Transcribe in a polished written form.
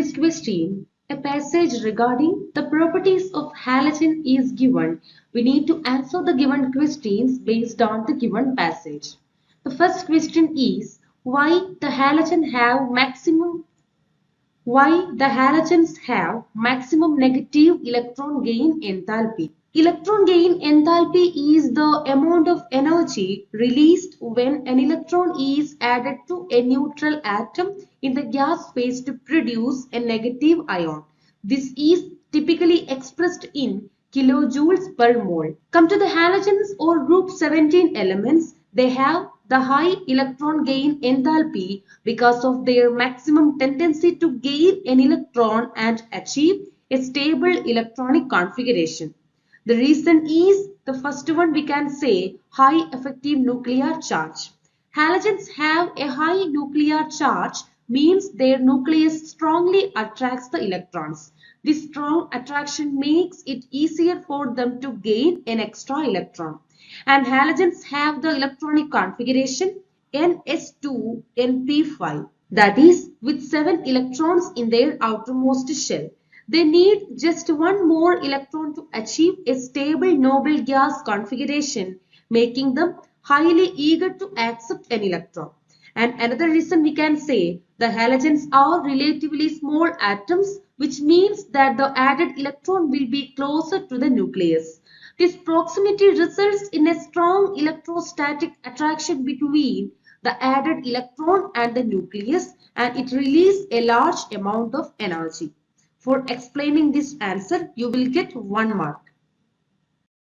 this question, a passage regarding the properties of halogen is given. We need to answer the given questions based on the given passage. The first question is why the halogens have maximum negative electron gain enthalpy. Electron gain enthalpy is the amount of energy released when an electron is added to a neutral atom in the gas phase to produce a negative ion. This is typically expressed in kilojoules per mole. Come to the halogens or group 17 elements. They have the high electron gain enthalpy because of their maximum tendency to gain an electron and achieve a stable electronic configuration. The reason is the first one we can say high effective nuclear charge. Halogens have a high nuclear charge means their nucleus strongly attracts the electrons. This strong attraction makes it easier for them to gain an extra electron. And halogens have the electronic configuration ns2np5, that is with 7 electrons in their outermost shell. They need just one more electron to achieve a stable noble gas configuration, making them highly eager to accept an electron. And another reason we can say the halogens are relatively small atoms, which means that the added electron will be closer to the nucleus. This proximity results in a strong electrostatic attraction between the added electron and the nucleus, and it releases a large amount of energy. For explaining this answer, you will get 1 mark.